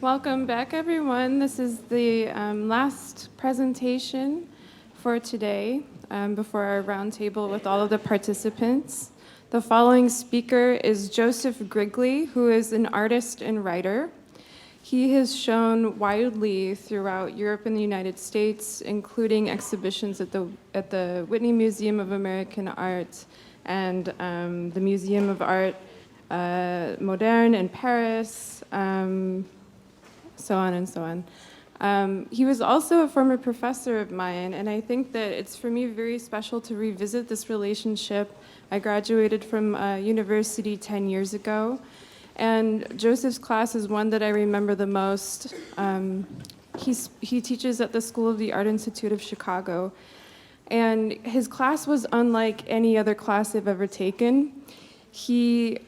Welcome back, everyone. This is the last presentation for today before our roundtable with all of the participants. The following speaker is Joseph Grigely, who is an artist and writer. He has shown widely throughout Europe and the United States, including exhibitions at the Whitney Museum of American Art and the Museum of Art Moderne in Paris, so on and so on. He was also a former professor of mine, and I think that it's for me very special to revisit this relationship. I graduated from university 10 years ago, and Joseph's class is one that I remember the most. He teaches at the School of the Art Institute of Chicago, and his class was unlike any other class I've ever taken. He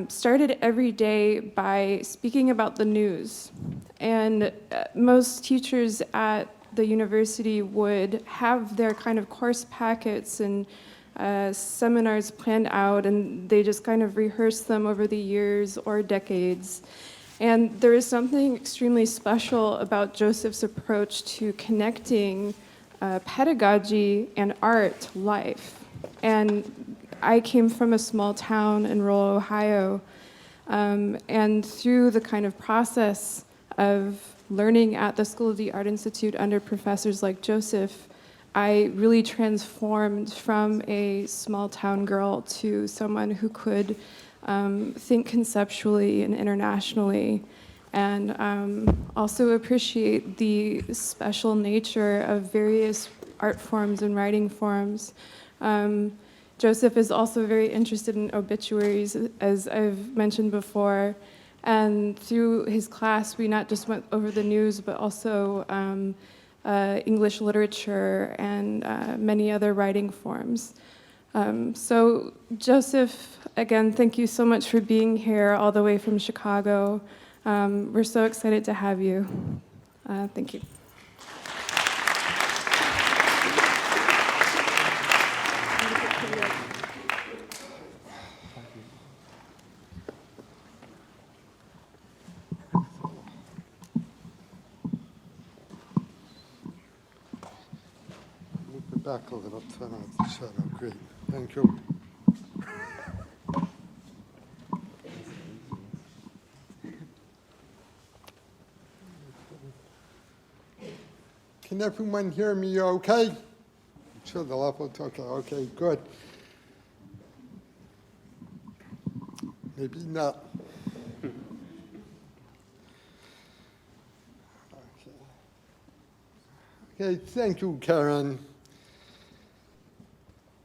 started every day by speaking about the news. And most teachers at the university would have their kind of course packets and seminars planned out, and they just kind of rehearse them over the years or decades. And there is something extremely special about Joseph's approach to connecting pedagogy and art to life. And I came from a small town in rural Ohio, and through the kind of process of learning at the School of the Art Institute under professors like Joseph, I really transformed from a small town girl to someone who could think conceptually and internationally, and also appreciate the special nature of various art forms and writing forms. Joseph is also very interested in obituaries, as I've mentioned before. And through his class, we not just went over the news, but also English literature and many other writing forms. So Joseph, again, thank you so much for being here all the way from Chicago. We're so excited to have you. Thank you. Back a little to the shadow. Great. Thank you. Can everyone hear me okay? I'm sure the level's okay. Okay, good. Maybe not. Okay, thank you, Karen.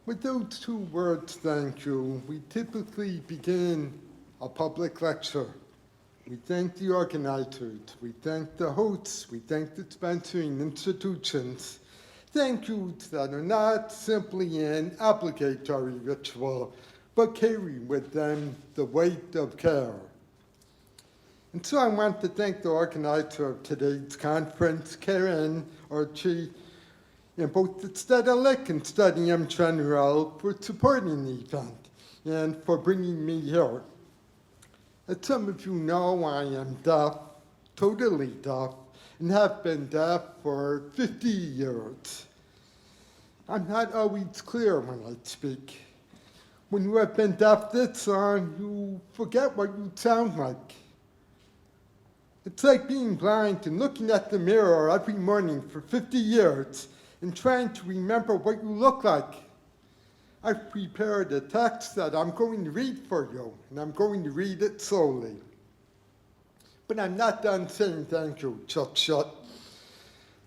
With those two words, thank you, we typically begin a public lecture. We thank the organizers, we thank the hosts, we thank the sponsoring institutions. Thank yous that are not simply an obligatory ritual, but carry with them the weight of care. And so I want to thank the organizer of today's conference, Karen Archey, in both the Stedelijk and Studium Generale for supporting the event and for bringing me here. As some of you know, I am deaf, totally deaf, and have been deaf for 50 years. I'm not always clear when I speak. When you have been deaf this long, you forget what you sound like. It's like being blind and looking at the mirror every morning for 50 years and trying to remember what you look like. I've prepared a text that I'm going to read for you, and I'm going to read it slowly. But I'm not done saying thank you just yet.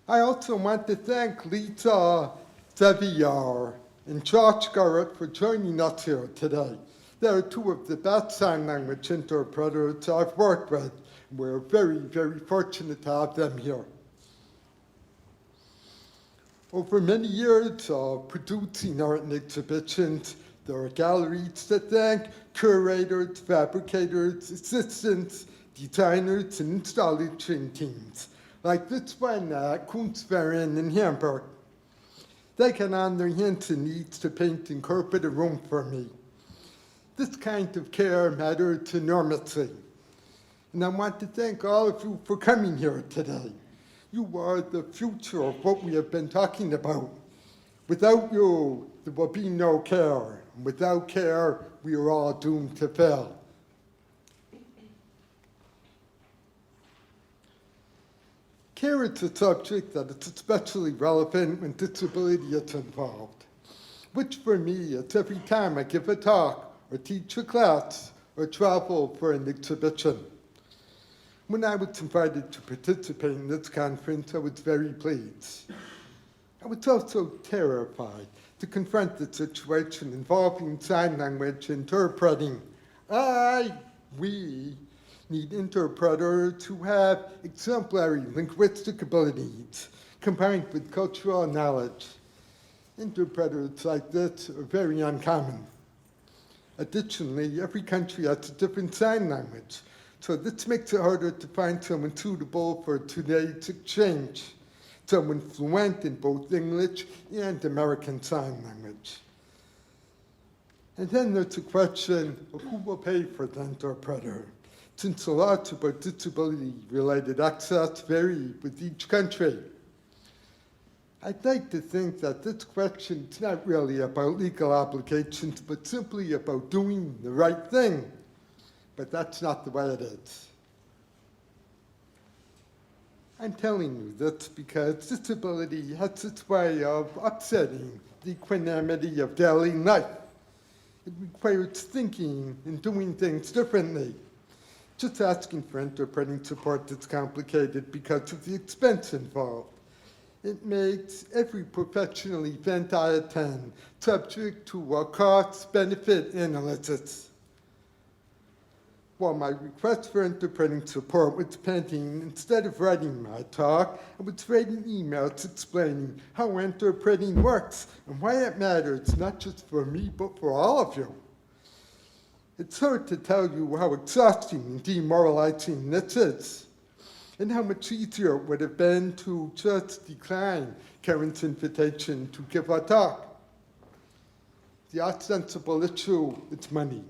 I also want to thank Lisa Zeviar and Josh Garrett for joining us here today. They're two of the best sign language interpreters I've worked with. We're very, very fortunate to have them here. Over many years of producing art and exhibitions, there are galleries that thank curators, fabricators, assistants, designers, and installation teams, like this one at Kunstverein in Hamburg. They get on their hands and knees to paint and carpet a room for me. This kind of care matters enormously. And I want to thank all of you for coming here today. You are the future of what we have been talking about. Without you, there will be no care. And without care, we are all doomed to fail. Care is a subject that is especially relevant when disability is involved, which for me, it's every time I give a talk or teach a class or travel for an exhibition. When I was invited to participate in this conference, I was very pleased. I was also terrified to confront the situation involving sign language interpreting. We need interpreters who have exemplary linguistic abilities combined with cultural knowledge. Interpreters like this are very uncommon. Additionally, every country has a different sign language, so this makes it harder to find someone suitable for today's exchange, someone fluent in both English and American Sign Language. And then there's the question of who will pay for the interpreter, since the laws about disability-related access vary with each country. I'd like to think that this question is not really about legal obligations, but simply about doing the right thing. But that's not the way it is. I'm telling you this because disability has its way of upsetting the equanimity of daily life. It requires thinking and doing things differently. Just asking for interpreting support is complicated because of the expense involved. It makes every professional event I attend subject to a cost-benefit analysis. While my request for interpreting support was pending, instead of writing my talk, I was writing emails explaining how interpreting works and why it matters, not just for me, but for all of you. It's hard to tell you how exhausting and demoralizing this is, and how much easier it would have been to just decline Karen's invitation to give a talk. The ostensible issue is money.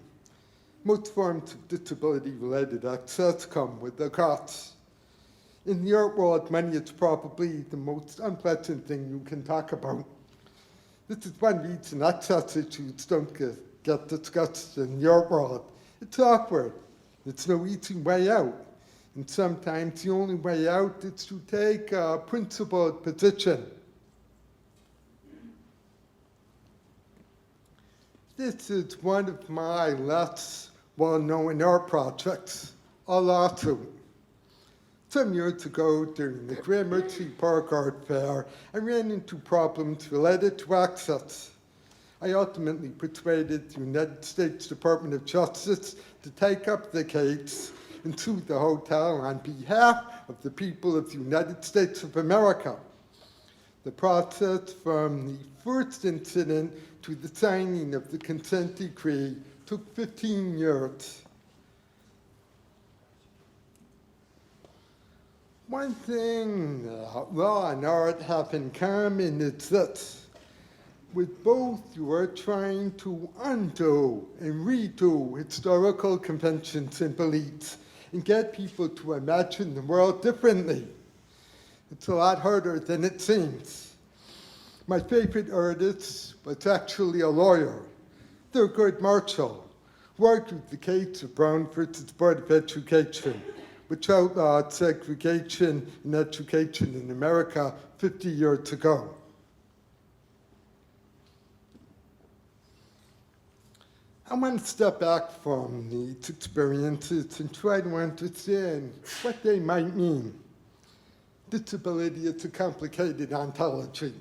Most forms of disability-related access come with a cost. In the art world, money is probably the most unpleasant thing you can talk about. This is one reason access issues don't get discussed in the art world. It's awkward. It's no easy way out. And sometimes the only way out is to take a principled position. This is one of my less well-known art projects, a lawsuit. Some years ago, during the Gramercy Park Art Fair, I ran into problems related to access. I ultimately persuaded the United States Department of Justice to take up the case and sue the hotel on behalf of the people of the United States of America. The process from the first incident to the signing of the consent decree took 15 years. One thing law and art have in common is this. With both, you are trying to undo and redo historical conventions and beliefs and get people to imagine the world differently. It's a lot harder than it seems. My favorite artist was actually a lawyer, Thurgood Marshall, who argued the case of Brown versus Board of Education, which outlawed segregation in education in America 50 years ago. I want to step back from these experiences and try to understand what they might mean. Disability is a complicated ontology.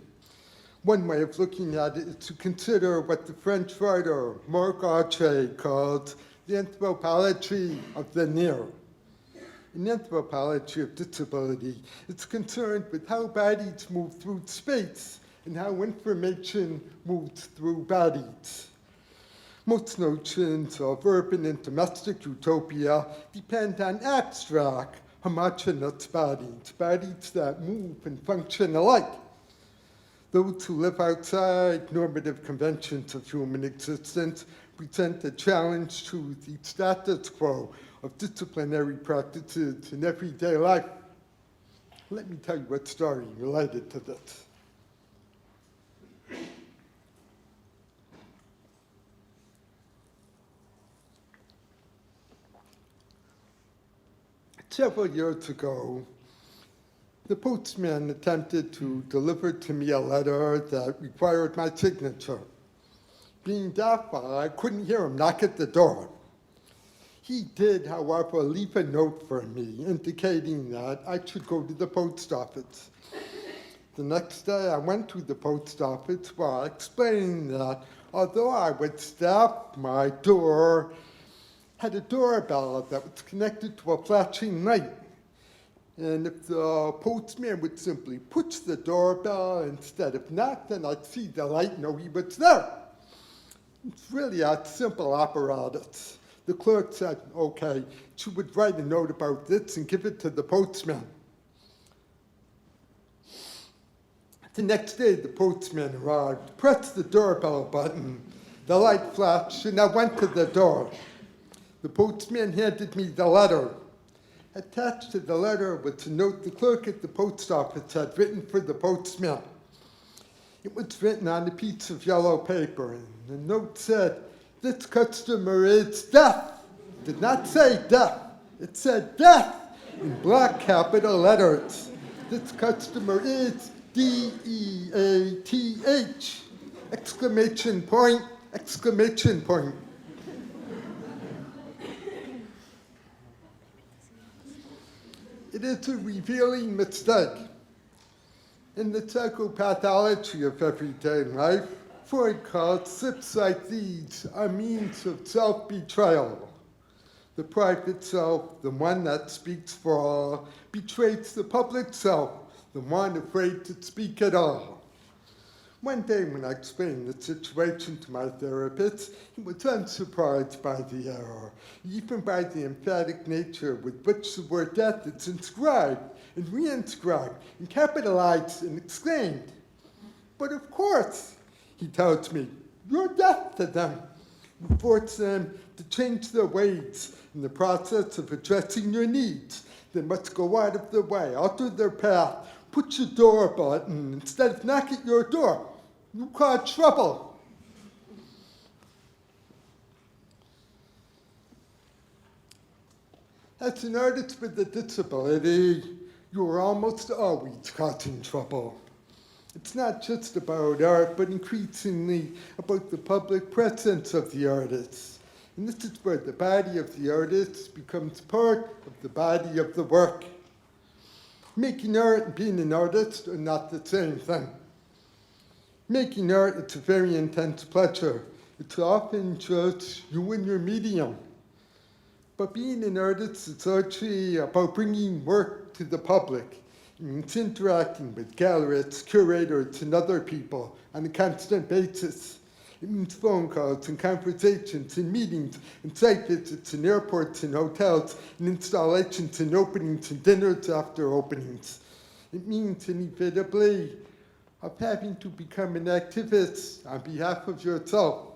One way of looking at it is to consider what the French writer Marc Archey called the anthropology of the near. An anthropology of disability is concerned with how bodies move through space and how information moves through bodies. Most notions of urban and domestic utopia depend on abstract, homogeneous bodies, bodies that move and function alike. Those who live outside normative conventions of human existence present a challenge to the status quo of disciplinary practices in everyday life. Let me tell you a story related to this. Several years ago, the postman attempted to deliver to me a letter that required my signature. Being deaf, I couldn't hear him knock at the door. He did, however, leave a note for me indicating that I should go to the post office. The next day, I went to the post office where I explained that although I was deaf, my door had a doorbell that was connected to a flashing light. And if the postman would simply push the doorbell instead of knock, then I'd see the light and know he was there. It's really a simple apparatus. The clerk said, okay, she would write a note about this and give it to the postman. The next day, the postman arrived, pressed the doorbell button, the light flashed, and I went to the door. The postman handed me the letter. Attached to the letter was a note the clerk at the post office had written for the postman. It was written on a piece of yellow paper, and the note said, "This customer is deaf." It did not say deaf. It said deaf in black capital letters. This customer is D-E-A-T-H! Exclamation point, exclamation point. It is a revealing mistake. In the psychopathology of everyday life, Freud calls slips like these a means of self-betrayal. The private self, the one that speaks for all, betrays the public self, the one afraid to speak at all. One day when I explained the situation to my therapist, he was unsurprised by the error, even by the emphatic nature with which the word death is inscribed and reinscribed and capitalized and exclaimed. But of course, he tells me, you're deaf to them. You force them to change their ways in the process of addressing your needs. They must go out of their way, alter their path, push your door button instead of knock at your door. You cause trouble. As an artist with a disability, you are almost always causing trouble. It's not just about art, but increasingly about the public presence of the artist. And this is where the body of the artist becomes part of the body of the work. Making art and being an artist are not the same thing. Making art, it's a very intense pleasure. It's often just you and your medium. But being an artist is largely about bringing work to the public. It means interacting with gallerists, curators, and other people on a constant basis. It means phone calls and conversations and meetings and site visits and airports and hotels and installations and openings and dinners after openings. It means inevitably of having to become an activist on behalf of yourself.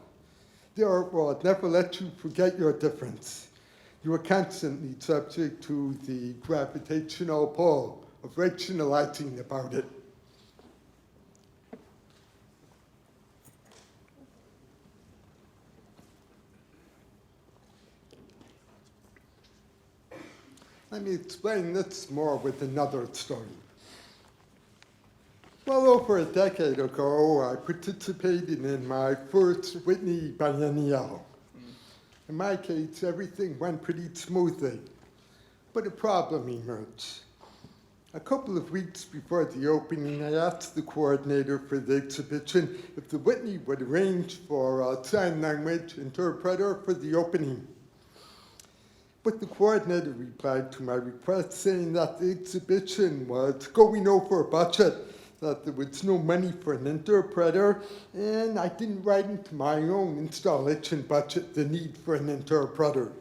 The art world never lets you forget your difference. You are constantly subject to the gravitational pull of rationalizing about it. Let me explain this more with another story. Well over a decade ago, I participated in my first Whitney biennial. In my case, everything went pretty smoothly, but a problem emerged. A couple of weeks before the opening, I asked the coordinator for the exhibition if the Whitney would arrange for a sign language interpreter for the opening. But the coordinator replied to my request saying that the exhibition was going over budget, that there was no money for an interpreter, and I didn't write into my own installation budget the need for an interpreter.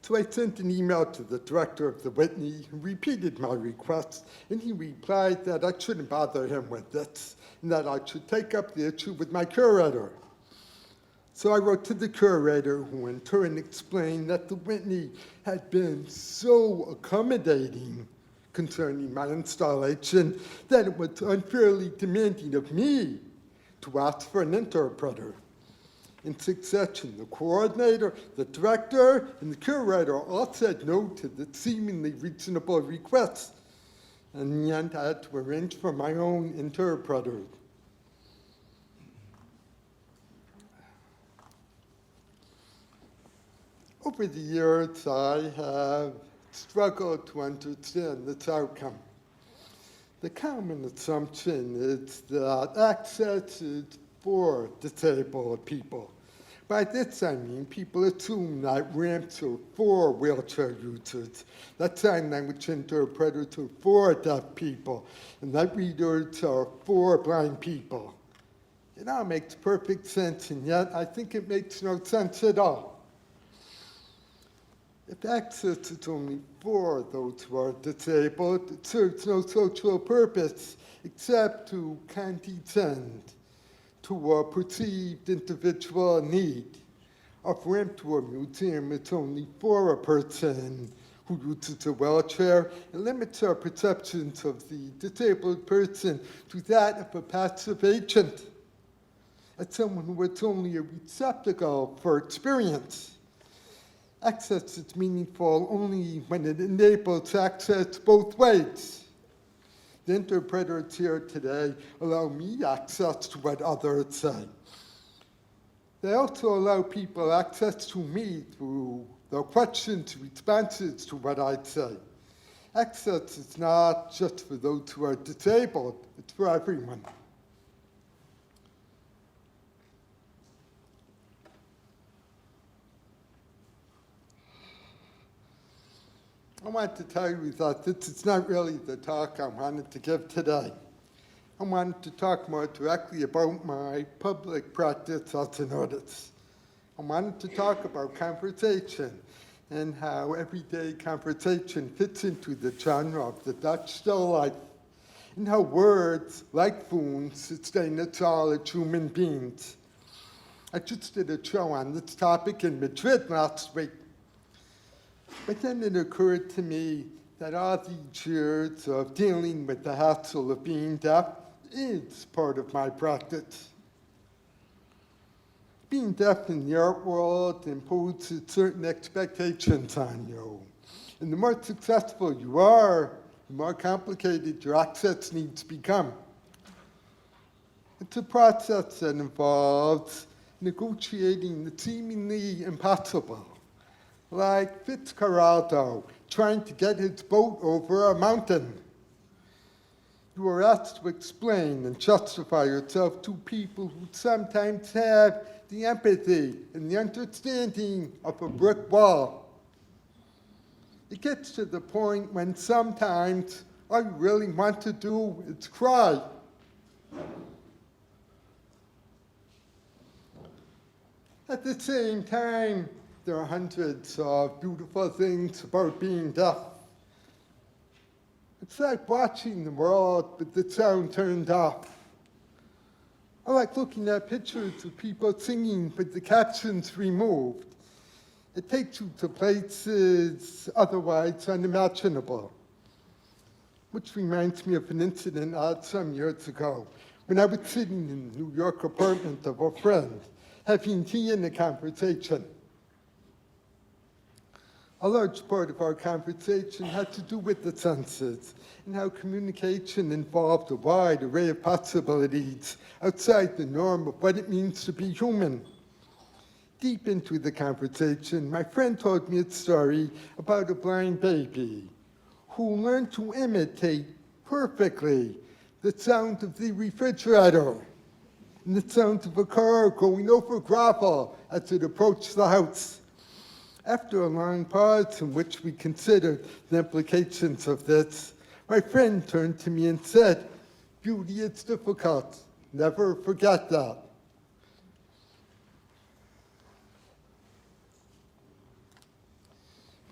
So I sent an email to the director of the Whitney, who repeated my request, and he replied that I shouldn't bother him with this, and that I should take up the issue with my curator. So I wrote to the curator, who in turn explained that the Whitney had been so accommodating concerning my installation that it was unfairly demanding of me to ask for an interpreter. In succession, the coordinator, the director, and the curator all said no to the seemingly reasonable request. In the end, I had to arrange for my own interpreter. Over the years, I have struggled to understand this outcome. The common assumption is that access is for disabled people. By this I mean people assume that ramps are for wheelchair users, that sign language interpreters are for deaf people, and that readers are for blind people. It all makes perfect sense, and yet I think it makes no sense at all. If access is only for those who are disabled, it serves no social purpose except to condescend to a perceived individual need. A ramp to a museum is only for a person who uses a wheelchair. It limits our perceptions of the disabled person to that of a passive agent, as someone who is only a receptacle for experience. Access is meaningful only when it enables access both ways. The interpreters here today allow me access to what others say. They also allow people access to me through their questions, responses to what I say. Access is not just for those who are disabled, it's for everyone. I want to tell you that this is not really the talk I wanted to give today. I wanted to talk more directly about my public practice as an artist. I wanted to talk about conversation and how everyday conversation fits into the genre of the Dutch still life, and how words, like phones, sustain us all as human beings. I just did a show on this topic in Madrid last week. But then it occurred to me that all these years of dealing with the hassle of being deaf is part of my practice. Being deaf in the art world imposes certain expectations on you. And the more successful you are, the more complicated your access needs become. It's a process that involves negotiating the seemingly impossible, like Fitzcarraldo trying to get his boat over a mountain. You are asked to explain and justify yourself to people who sometimes have the empathy and the understanding of a brick wall. It gets to the point when sometimes all you really want to do is cry. At the same time, there are hundreds of beautiful things about being deaf. It's like watching the world with the sound turned off. I like looking at pictures of people singing with the captions removed. It takes you to places otherwise unimaginable. Which reminds me of an incident I had some years ago when I was sitting in the New York apartment of a friend, having tea and a conversation. A large part of our conversation had to do with the senses and how communication involved a wide array of possibilities outside the norm of what it means to be human. Deep into the conversation, my friend told me a story about a blind baby who learned to imitate perfectly the sound of the refrigerator and the sound of a car going over gravel as it approached the house. After a long pause in which we considered the implications of this, my friend turned to me and said, "Beauty is difficult. Never forget that."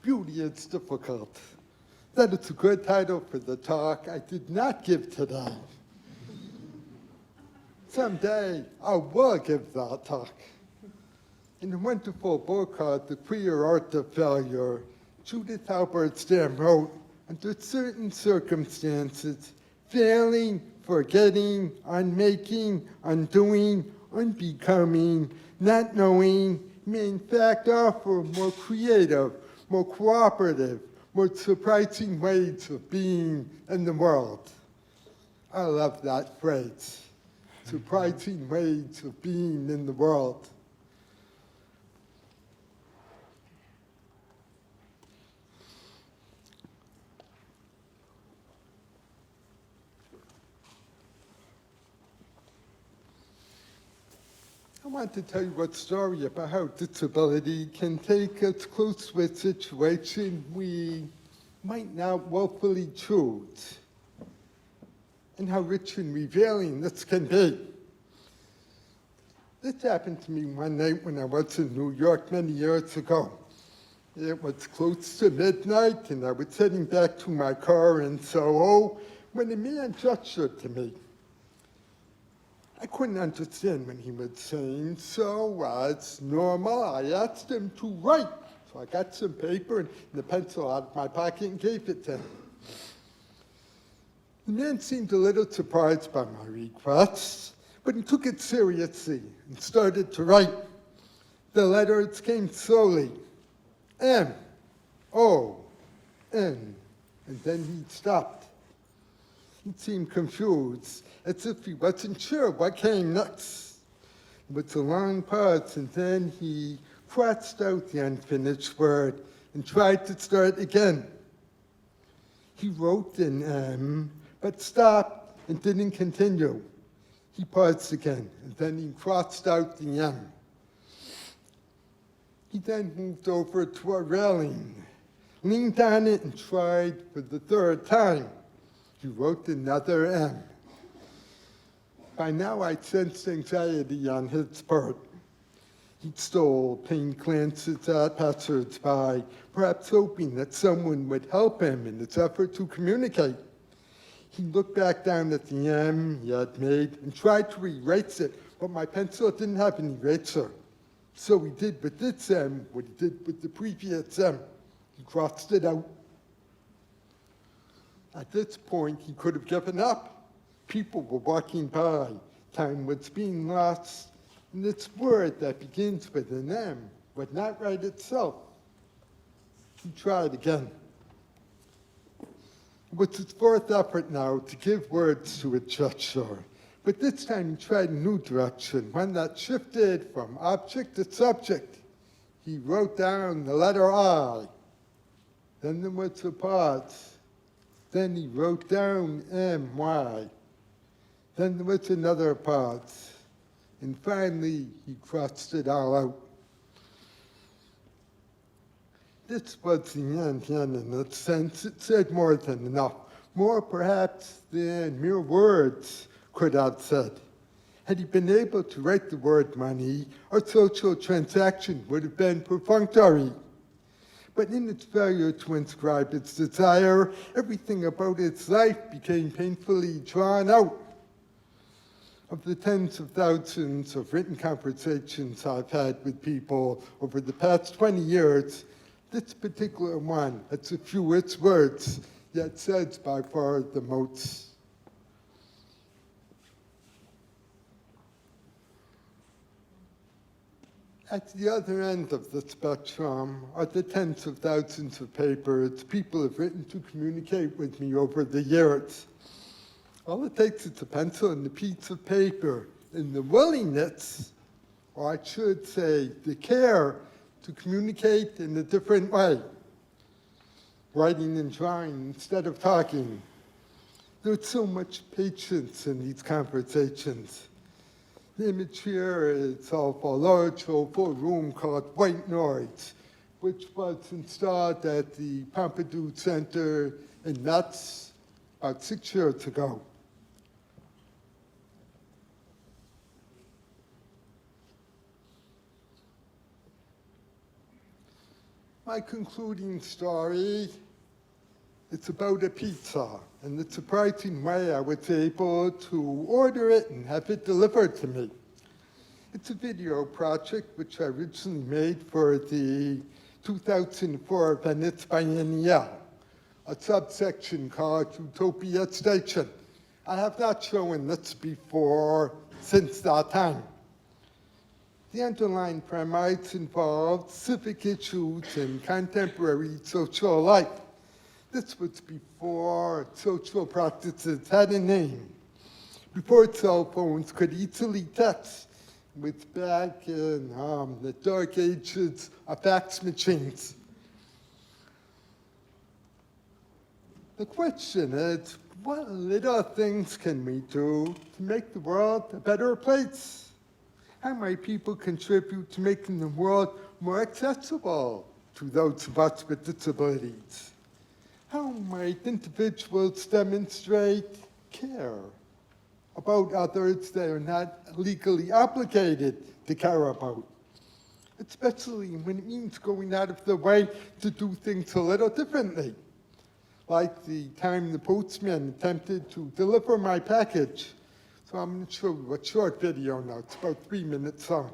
Beauty is difficult. That is a good title for the talk I did not give today. Someday I will give that talk. In a wonderful book called The Queer Art of Failure, Jack Halberstam wrote, under certain circumstances, failing, forgetting, unmaking, undoing, unbecoming, not knowing, may in fact offer more creative, more cooperative, more surprising ways of being in the world. I love that phrase, surprising ways of being in the world. I want to tell you a story about how disability can take us close to a situation we might not willfully choose, and how rich and revealing this can be. This happened to me one night when I was in New York many years ago. It was close to midnight, and I was heading back to my car in Soho when a man gestured to me. I couldn't understand what he was saying, so as normal, I asked him to write. So I got some paper and the pencil out of my pocket and gave it to him. The man seemed a little surprised by my request, but he took it seriously and started to write. The letters came slowly, M, O, N, and then he stopped. He seemed confused, as if he wasn't sure what came next. It was a long pause, and then he crossed out the unfinished word and tried to start again. He wrote an M, but stopped and didn't continue. He paused again, and then he crossed out the M. He then moved over to a railing, leaned on it, and tried for the third time. He wrote another M. By now, I sensed anxiety on his part. He stole pained glances at passers-by, perhaps hoping that someone would help him in his effort to communicate. He looked back down at the M he had made and tried to erase it, but my pencil didn't have an eraser. So he did with this M what he did with the previous M. He crossed it out. At this point, he could have given up. People were walking by. Time was being lost. And this word that begins with an M would not write itself. He tried again. It was his fourth effort now to give words to a gesture. But this time he tried a new direction, one that shifted from object to subject. He wrote down the letter I. Then there was a pause. Then he wrote down M-Y. Then there was another pause. And finally, he crossed it all out. This was the end, in a sense. It said more than enough. More, perhaps, than mere words could have said. Had he been able to write the word money, our social transaction would have been perfunctory. But in its failure to inscribe its desire, everything about its life became painfully drawn out. Of the tens of thousands of written conversations I've had with people over the past 20 years, this particular one has the fewest words, yet says by far the most. At the other end of the spectrum are the tens of thousands of papers people have written to communicate with me over the years. All it takes is a pencil and a piece of paper and the willingness, or I should say the care, to communicate in a different way. Writing and drawing instead of talking. There's so much patience in these conversations. The image here is of a large oval room called White Noise, which was installed at the Pompidou Center in Metz about 6 years ago. My concluding story, it's about a pizza and the surprising way I was able to order it and have it delivered to me. It's a video project which I originally made for the 2004 Venice Biennial, a subsection called Utopia Station. I have not shown this before since that time. The underlying premise involved civic issues in contemporary social life. This was before social practices had a name, before cell phones could easily text, with back in the dark ages of fax machines. The question is, what little things can we do to make the world a better place? How might people contribute to making the world more accessible to those of us with disabilities? How might individuals demonstrate care about others they are not legally obligated to care about, especially when it means going out of their way to do things a little differently, like the time the postman attempted to deliver my package. So I'm going to show you a short video now. It's about 3 minutes long.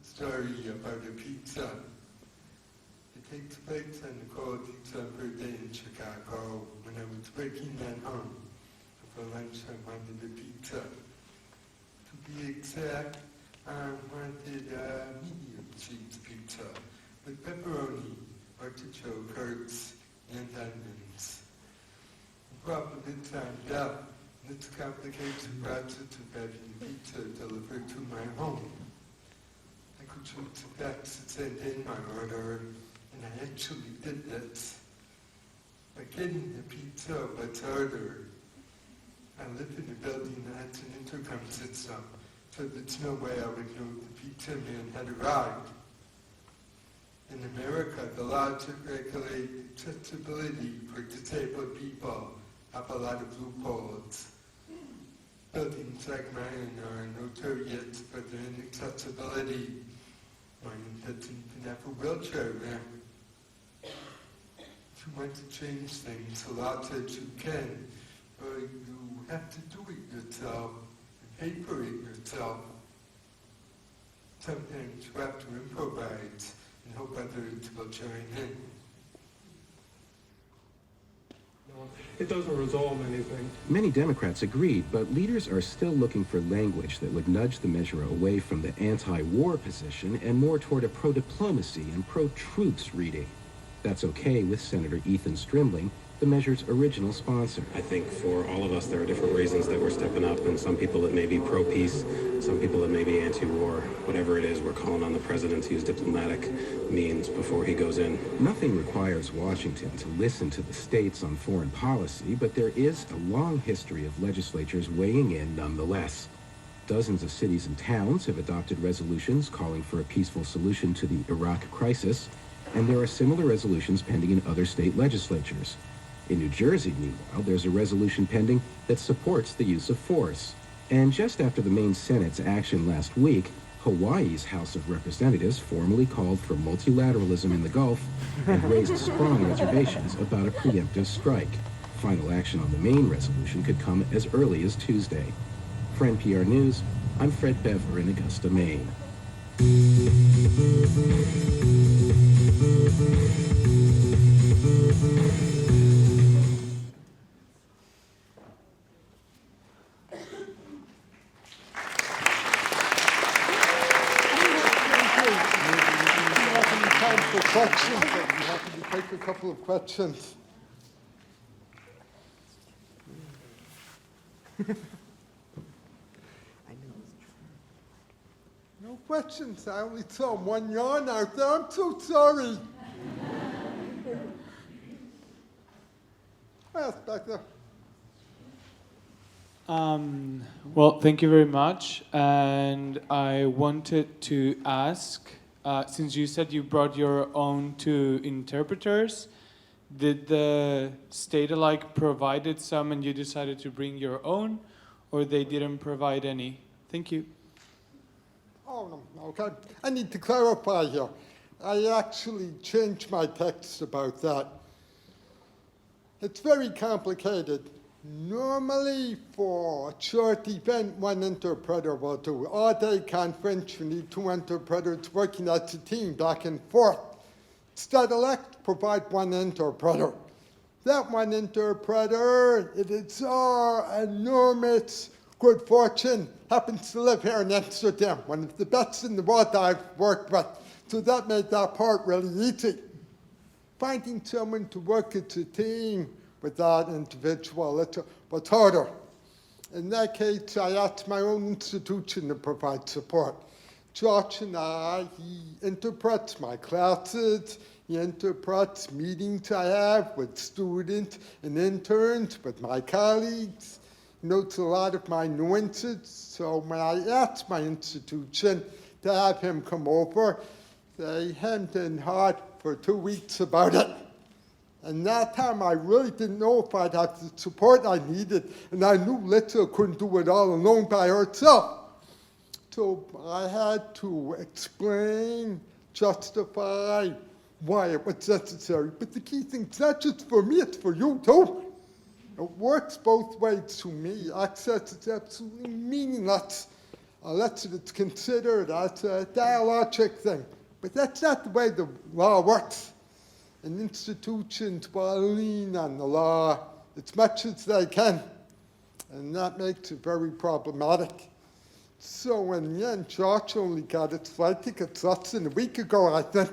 Story about a pizza. It takes place on a cold December day in Chicago when I was breaking at home. For lunch I wanted a pizza. To be exact, I wanted a medium cheese pizza with pepperoni, artichoke, herbs, and onions. The problem is I'm deaf, and this complicates the process of having pizza delivered to my home. I could choose the facts to send in my order, and I actually did this. But getting the pizza was harder. I live in a building that has an intercom system, so there's no way I would know the pizza man had arrived. In America, the laws that regulate accessibility for disabled people have a lot of loopholes. Buildings like mine are notorious for their inaccessibility. Mine doesn't even have a wheelchair ramp. If you want to change things, the law says you can, but you have to do it yourself and pay for it yourself. Sometimes you have to improvise and hope others will join in. It doesn't resolve anything. Many Democrats agreed, but leaders are still looking for language that would nudge the measure away from the anti-war position and more toward a pro-diplomacy and pro-troops reading. That's okay with Senator Ethan Strimling, the measure's original sponsor. I think for all of us, there are different reasons that we're stepping up, and some people it may be pro-peace, some people it may be anti-war. Whatever it is, we're calling on the president to use diplomatic means before he goes in. Nothing requires Washington to listen to the states on foreign policy, but there is a long history of legislatures weighing in nonetheless. Dozens of cities and towns have adopted resolutions calling for a peaceful solution to the Iraq crisis, and there are similar resolutions pending in other state legislatures. In New Jersey, meanwhile, there's a resolution pending that supports the use of force. And just after the Maine Senate's action last week, Hawaii's House of Representatives formally called for multilateralism in the Gulf and raised strong reservations about a preemptive strike. Final action on the Maine resolution could come as early as Tuesday. For NPR News, I'm Fred Bever in Augusta, Maine. couple of questions. No questions. I only saw one yawn out there. I'm so sorry. Yes, back there. Well, thank you very much. And I wanted to ask, since you said you brought your own two interpreters, did the state-alike provided some and you decided to bring your own, or they didn't provide any? Thank you. Oh, no, okay. I need to clarify here. I actually changed my text about that. It's very complicated. Normally, for a short event, one interpreter will do. All-day conference, you need two interpreters working as a team, back and forth. Stedelijk provide one interpreter. That one interpreter, it is our enormous good fortune, happens to live here in Amsterdam, one of the best in the world I've worked with. So that made that part really easy. Finding someone to work as a team with that individual, it was harder. In that case, I asked my own institution to provide support. Josh and I, he interprets my classes, he interprets meetings I have with students and interns, with my colleagues. He notes a lot of my nuances, so when I asked my institution to have him come over, they hemmed and hawed for 2 weeks about it. And that time, I really didn't know if I'd have the support I needed, and I knew Litsa couldn't do it all alone by herself. So I had to explain, justify why it was necessary. But the key thing, it's not just for me, it's for you too. It works both ways to me. Access is absolutely meaningless unless it's considered as a dialogic thing. But that's not the way the law works. And institutions will lean on the law as much as they can. And that makes it very problematic. So in the end, Josh only got its flight tickets less than a week ago, I think.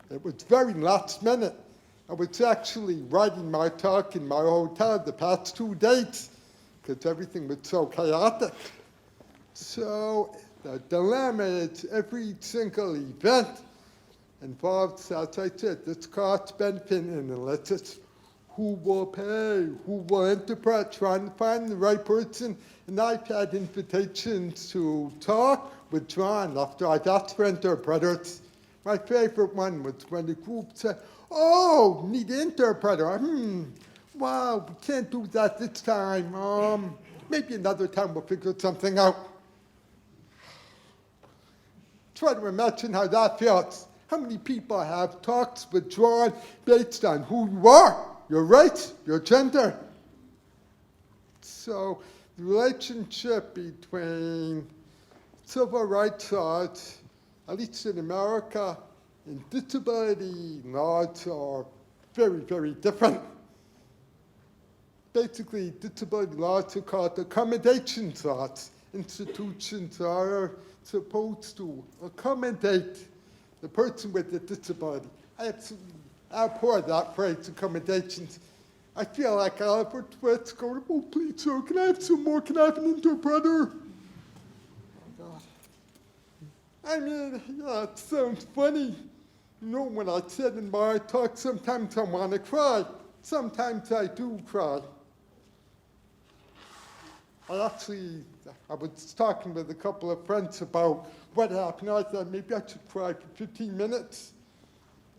It was very last minute. I was actually writing my talk in my hotel the past 2 days because everything was so chaotic. So the dilemma is every single event involves, as I said, this cost-benefit analysis. Who will pay? Who will interpret? Trying to find the right person. And I've had invitations to talk withdrawn after I've asked for interpreters. My favorite one was when the group said, "Oh, need an interpreter. Wow, we can't do that this time. Maybe another time we'll figure something out." Try to imagine how that feels. How many people have talks withdrawn based on who you are, your race, your gender? So the relationship between civil rights laws, at least in America, and disability laws are very, very different. Basically, disability laws are called accommodations laws. Institutions are supposed to accommodate the person with the disability. I absolutely abhor that phrase, accommodations. I feel like Oliver Twist going, "Oh, please, sir, can I have some more? Can I have an interpreter?" Oh, God. I mean, yeah, it sounds funny. You know, when I said in my talk, sometimes I want to cry. Sometimes I do cry. I was talking with a couple of friends about what happened. I thought maybe I should cry for 15 minutes.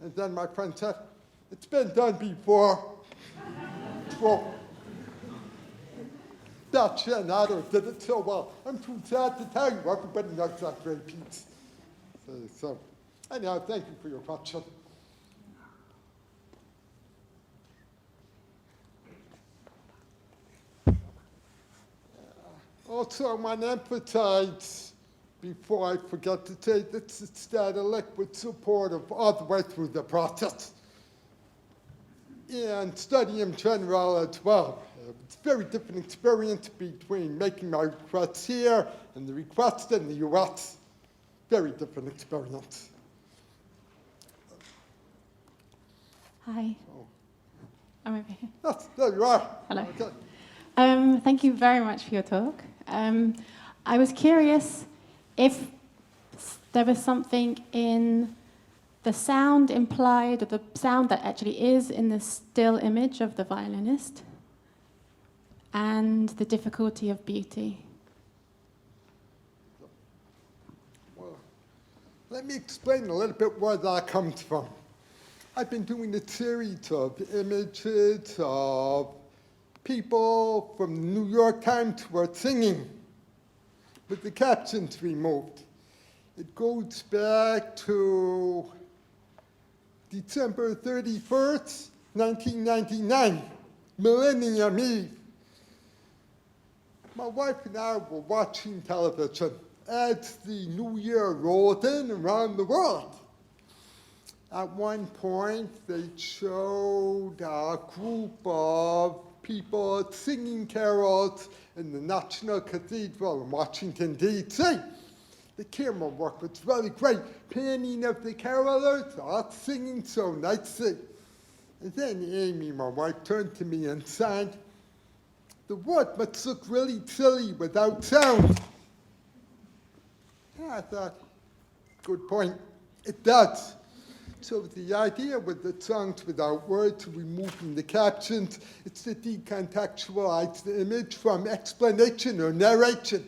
And then my friend said, "It's been done before." Well, that Sen Ethan did it so well. I'm too sad to tell you, everybody knows that great piece. So anyhow, thank you for your question. Also, I want to emphasize, before I forget to say, this is Stedelijk with supportive all the way through the process. And Studium Generale as well. It's a very different experience between making my requests here and the request in the US. Very different experience. Hi. I'm over here. Yes, there you are. Hello. Okay. Thank you very much for your talk. I was curious if there was something in the sound implied, or the sound that actually is in the still image of the violinist, and the difficulty of beauty. Well, let me explain a little bit where that comes from. I've been doing a series of images of people from the New York Times who are singing with the captions removed. It goes back to December 31st, 1999, Millennium Eve. My wife and I were watching television as the new year rolled in around the world. At one point, they showed a group of people singing carols in the National Cathedral in Washington, D.C. The camera work was really great, panning of the carolers, all singing so nicely. And then Amy, my wife, turned to me and said, "The word must look really silly without sound." And I thought, good point, it does. So the idea with the songs without words, removing the captions, it's to decontextualize the image from explanation or narration.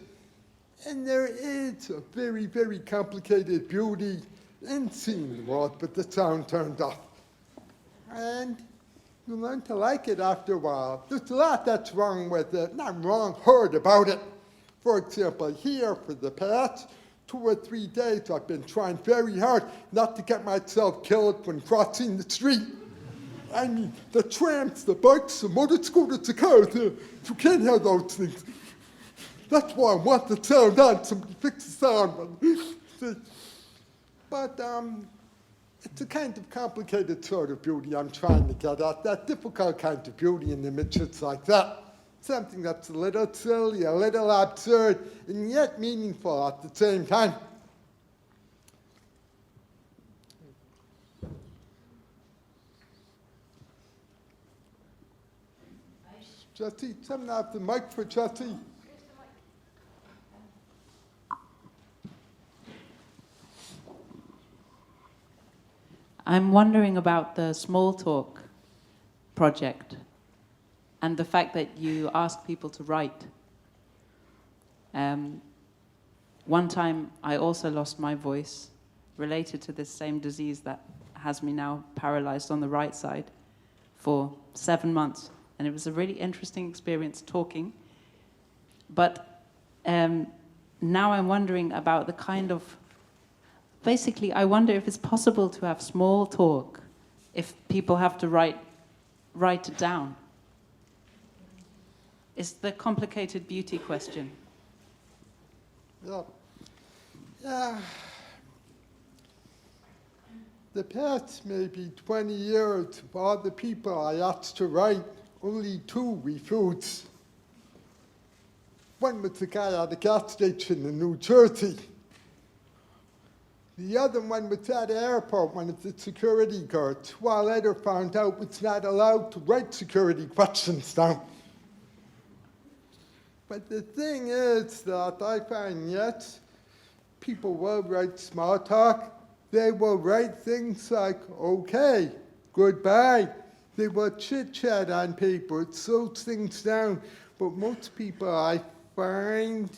And there is a very, very complicated beauty in seeing the world with the sound turned off. And you learn to like it after a while. There's a lot that's wrong with it, not wrong, heard about it. For example, here for the past 2 or 3 days, I've been trying very hard not to get myself killed when crossing the street. I mean, the trams, the bikes, the motor scooters, the cars, you can't have those things. That's why I want the sound on, somebody fix the sound. But it's a kind of complicated sort of beauty I'm trying to get at, that difficult kind of beauty in images like that. Something that's a little silly, a little absurd, and yet meaningful at the same time. Jesse, someone have the mic for Jesse. I'm wondering about the small talk project and the fact that you ask people to write. One time I also lost my voice related to this same disease that has me now paralyzed on the right side for 7 months. And it was a really interesting experience talking. But now I'm wondering about the kind of, basically I wonder if it's possible to have small talk if people have to write it down. It's the complicated beauty question. Yeah. The past maybe 20 years, of all the people I asked to write, only 2 refused. One was the guy at the gas station in New Jersey. The other one was at the airport, one of the security guards, who I later found out was not allowed to write security questions down. But the thing is that I find, yes, people will write small talk. They will write things like, okay, goodbye. They will chit-chat on paper, slow things down. But most people, I find,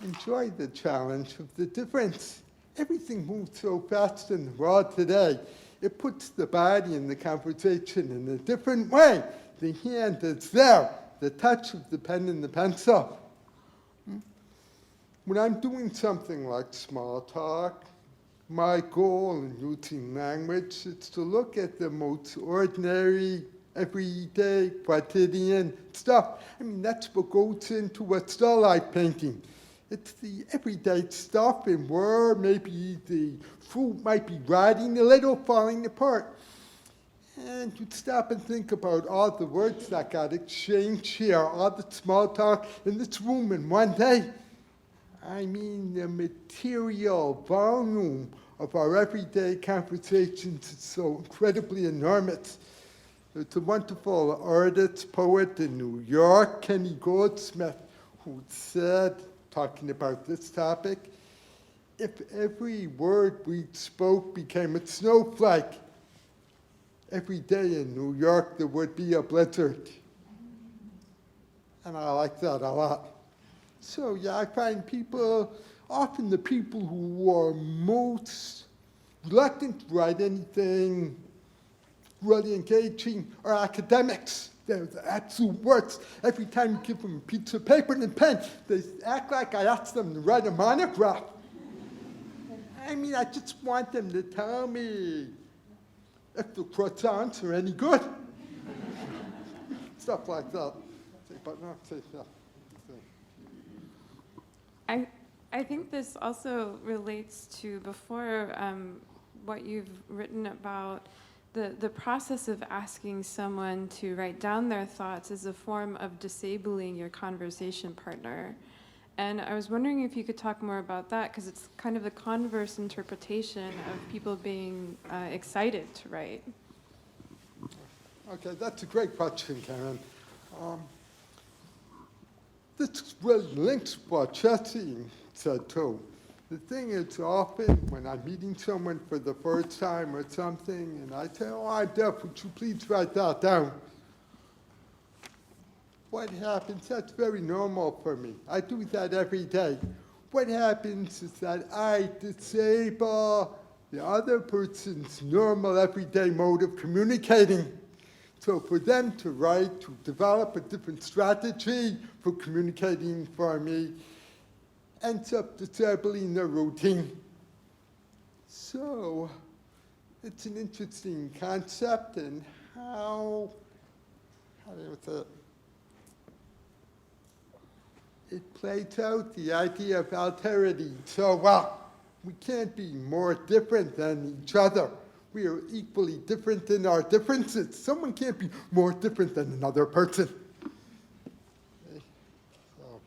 enjoy the challenge of the difference. Everything moves so fast in the world today. It puts the body in the conversation in a different way. The hand is there, the touch of the pen and the pencil. When I'm doing something like small talk, my goal in using language is to look at the most ordinary, everyday, quotidian stuff. I mean, that's what goes into a still life painting. It's the everyday stuff and where maybe the fruit might be rotting a little, falling apart. And you stop and think about all the words that got exchanged here, all the small talk in this room in one day. I mean, the material volume of our everyday conversations is so incredibly enormous. There's a wonderful artist, poet in New York, Kenny Goldsmith, who said, talking about this topic, if every word we spoke became a snowflake, every day in New York there would be a blizzard. And I like that a lot. So yeah, I find people, often the people who are most reluctant to write anything really engaging are academics. They're the absolute worst. Every time you give them a piece of paper and a pen, they act like I asked them to write a monograph. I mean, I just want them to tell me if the croissants are any good. Stuff like that. But no, say that. I think this also relates to before what you've written about the process of asking someone to write down their thoughts is a form of disabling your conversation partner. And I was wondering if you could talk more about that, because it's kind of the converse interpretation of people being excited to write. Okay, that's a great question, Karen. This really links to what Jesse said too. The thing is, often when I'm meeting someone for the first time or something, and I say, oh, I'm deaf, would you please write that down? What happens, that's very normal for me. I do that every day. What happens is that I disable the other person's normal everyday mode of communicating. So for them to write, to develop a different strategy for communicating for me, ends up disabling their routine. So it's an interesting concept, and how do you say it? It plays out the idea of alterity. So, well, we can't be more different than each other. We are equally different in our differences. Someone can't be more different than another person. Okay, so.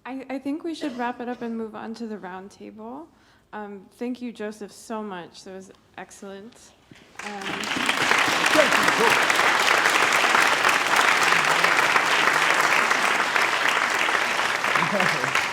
I think we should wrap it up and move on to the round table. Thank you, Joseph, so much. That was excellent. Thank you.